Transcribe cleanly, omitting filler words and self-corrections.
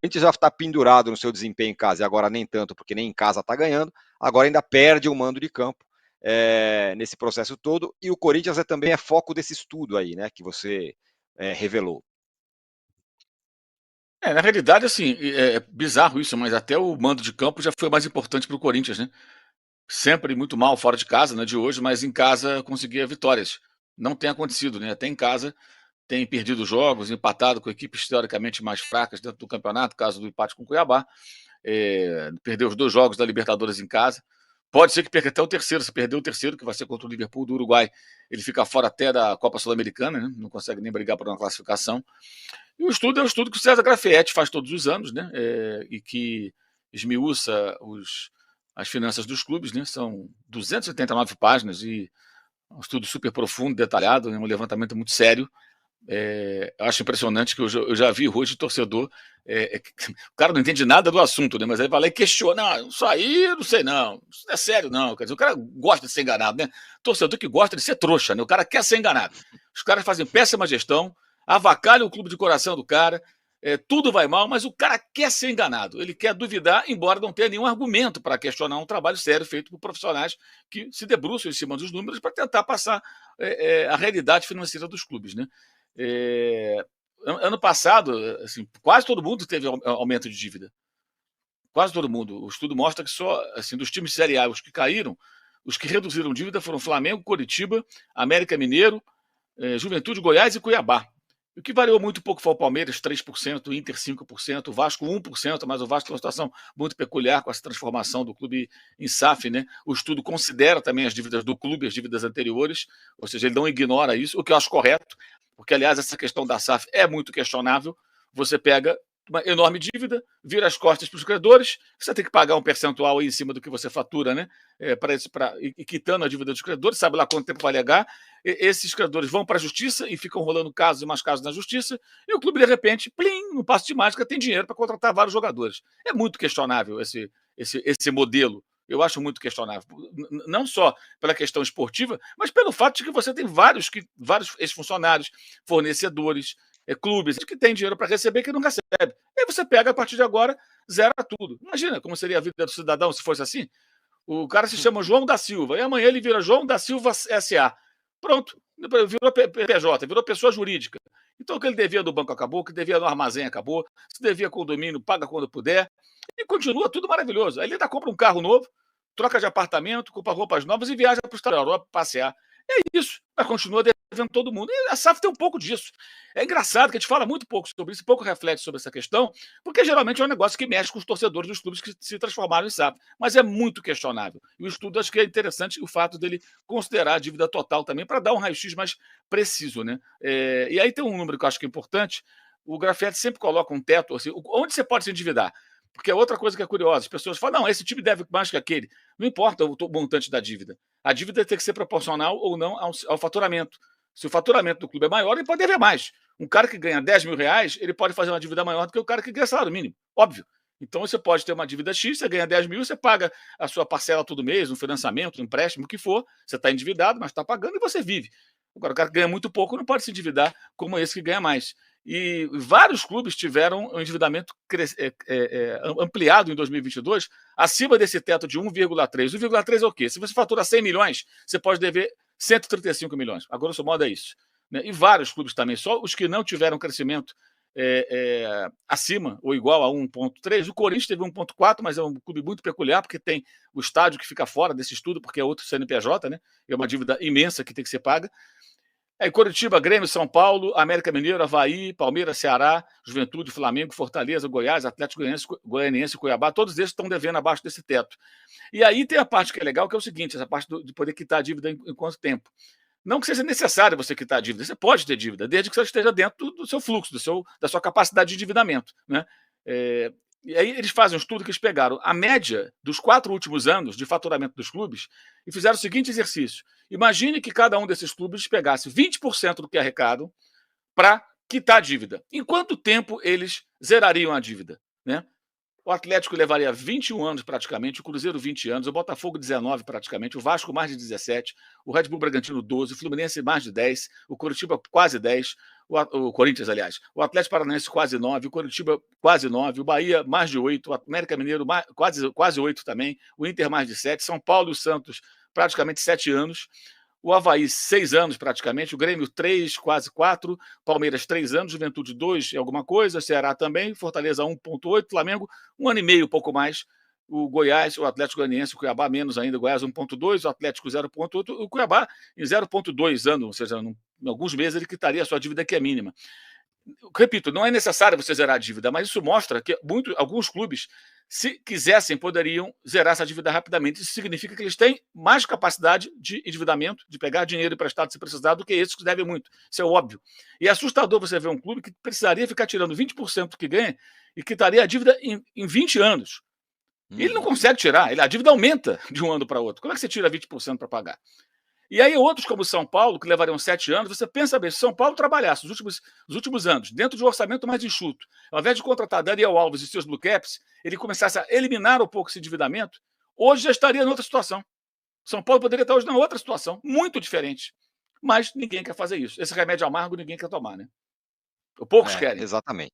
Corinthians já está pendurado no seu desempenho em casa, e agora nem tanto, porque nem em casa está ganhando, agora ainda perde o mando de campo nesse processo todo, e o Corinthians também é foco desse estudo aí, né, que você revelou. Na realidade, assim, é bizarro isso, mas até o mando de campo já foi mais importante para o Corinthians, né? Sempre muito mal fora de casa, né, de hoje, mas em casa conseguia vitórias. Não tem acontecido, né? Até em casa tem perdido jogos, empatado com equipes teoricamente mais fracas dentro do campeonato, caso do empate com o Cuiabá. Perdeu os 2 jogos da Libertadores em casa. Pode ser que perca até o terceiro. Se perder o terceiro, que vai ser contra o Liverpool do Uruguai, ele fica fora até da Copa Sul-Americana, né? Não consegue nem brigar por uma classificação. E o estudo é um estudo que o César Grafietti faz todos os anos, né? E que esmiuça as finanças dos clubes, né? São 289 páginas e um estudo super profundo, detalhado, né? Um levantamento muito sério. Eu acho impressionante que eu já vi hoje torcedor. O cara não entende nada do assunto, né? Mas aí vai lá e questiona. Não, isso aí, não sei não. Isso não é sério, não. Quer dizer, o cara gosta de ser enganado, né? Torcedor que gosta de ser trouxa, né? O cara quer ser enganado. Os caras fazem péssima gestão, avacalham o clube de coração do cara, tudo vai mal, mas o cara quer ser enganado. Ele quer duvidar, embora não tenha nenhum argumento para questionar um trabalho sério feito por profissionais que se debruçam em cima dos números para tentar passar a realidade financeira dos clubes, né? Ano passado, assim, quase todo mundo teve aumento de dívida. Quase todo mundo. O estudo mostra que só assim, dos times de Série A, os que caíram, os que reduziram dívida foram Flamengo, Coritiba, América Mineiro, Juventude, Goiás e Cuiabá. O que variou muito pouco foi o Palmeiras, 3%, o Inter, 5%, o Vasco, 1%, mas o Vasco tem uma situação muito peculiar com essa transformação do clube em SAF, né? O estudo considera também as dívidas do clube, as dívidas anteriores, ou seja, ele não ignora isso, o que eu acho correto, porque, aliás, essa questão da SAF é muito questionável. Você pega uma enorme dívida, vira as costas para os credores, você tem que pagar um percentual aí em cima do que você fatura, né? E quitando a dívida dos credores, sabe lá quanto tempo vai legar. Esses credores vão para a justiça e ficam rolando casos e mais casos na justiça, e o clube, de repente, plim, no passo de mágica, tem dinheiro para contratar vários jogadores. É muito questionável esse modelo. Eu acho muito questionável. Não só pela questão esportiva, mas pelo fato de que você tem vários ex-funcionários, fornecedores, clubes que têm dinheiro para receber que não recebe. E aí você pega, a partir de agora, zera tudo. Imagina como seria a vida do cidadão se fosse assim. O cara se chama João da Silva, e amanhã ele vira João da Silva S.A. Pronto, virou PJ, virou pessoa jurídica. Então o que ele devia do banco acabou, o que devia no armazém acabou, se devia condomínio, paga quando puder, e continua tudo maravilhoso. Aí ele ainda compra um carro novo, troca de apartamento, compra roupas novas e viaja para o Europa passear. É isso, mas continua devendo todo mundo. E a SAF tem um pouco disso. É engraçado que a gente fala muito pouco sobre isso, pouco reflete sobre essa questão, porque geralmente é um negócio que mexe com os torcedores dos clubes que se transformaram em SAF. Mas é muito questionável. E o estudo, acho que é interessante o fato dele considerar a dívida total também, para dar um raio-x mais preciso, né? E aí tem um número que eu acho que é importante. O Grafietti sempre coloca um teto, assim, onde você pode se endividar. Porque é outra coisa que é curiosa. As pessoas falam, não, esse time deve mais que aquele. Não importa o montante da dívida. A dívida tem que ser proporcional ou não ao faturamento. Se o faturamento do clube é maior, ele pode dever mais. Um cara que ganha 10 mil reais, ele pode fazer uma dívida maior do que o cara que ganha salário mínimo. Óbvio. Então você pode ter uma dívida X, você ganha 10 mil, você paga a sua parcela todo mês, um financiamento, um empréstimo, o que for. Você está endividado, mas está pagando e você vive. Agora, o cara que ganha muito pouco não pode se endividar como esse que ganha mais. E vários clubes tiveram um endividamento ampliado em 2022, acima desse teto de 1,3. 1,3 é o quê? Se você fatura 100 milhões, você pode dever 135 milhões. A grosso modo é isso. Né? E vários clubes também, só os que não tiveram crescimento acima ou igual a 1,3. O Corinthians teve 1,4, mas é um clube muito peculiar, porque tem o estádio que fica fora desse estudo, porque é outro CNPJ, né? É uma dívida imensa que tem que ser paga. Curitiba, Grêmio, São Paulo, América Mineiro, Avaí, Palmeiras, Ceará, Juventude, Flamengo, Fortaleza, Goiás, Atlético Goianiense e Cuiabá, todos esses estão devendo abaixo desse teto. E aí tem a parte que é legal, que é o seguinte, essa parte de poder quitar a dívida em quanto tempo. Não que seja necessário você quitar a dívida, você pode ter dívida, desde que você esteja dentro do seu fluxo, da sua capacidade de endividamento. Né? E aí eles fazem um estudo que eles pegaram a média dos 4 últimos anos de faturamento dos clubes e fizeram o seguinte exercício. Imagine que cada um desses clubes pegasse 20% do que arrecadam para quitar a dívida. Em quanto tempo eles zerariam a dívida? Né? O Atlético levaria 21 anos praticamente, o Cruzeiro 20 anos, o Botafogo 19 praticamente, o Vasco mais de 17, o Red Bull Bragantino 12, o Fluminense mais de 10, o Coritiba quase 10, o Corinthians, aliás, o Atlético Paranaense quase 9, o Coritiba quase 9, o Bahia mais de 8, o América Mineiro quase 8 também, o Inter mais de 7, São Paulo e o Santos praticamente 7 anos, o Avaí 6 anos praticamente, o Grêmio 3, quase 4, Palmeiras 3 anos, Juventude 2 e alguma coisa, Ceará também, Fortaleza 1,8, Flamengo 1 ano e meio, pouco mais, o Goiás, o Atlético Goianiense, o Cuiabá menos ainda, o Goiás 1,2, o Atlético 0,8, o Cuiabá em 0,2 anos, ou seja, em alguns meses ele quitaria a sua dívida que é mínima. Repito, não é necessário você zerar a dívida, mas isso mostra que alguns clubes, se quisessem, poderiam zerar essa dívida rapidamente. Isso significa que eles têm mais capacidade de endividamento, de pegar dinheiro emprestado se precisar, do que esses que devem muito. Isso é óbvio. E é assustador você ver um clube que precisaria ficar tirando 20% do que ganha e quitaria a dívida em 20 anos. E ele não consegue tirar, a dívida aumenta de um ano para outro. Como é que você tira 20% para pagar? E aí outros, como São Paulo, que levariam 7 anos, você pensa bem, se São Paulo trabalhasse os últimos anos, dentro de um orçamento mais enxuto, ao invés de contratar Daniel Alves e seus Blue Caps, ele começasse a eliminar um pouco esse endividamento, hoje já estaria em outra situação. São Paulo poderia estar hoje em outra situação, muito diferente. Mas ninguém quer fazer isso. Esse remédio amargo ninguém quer tomar, né? Poucos querem. Exatamente.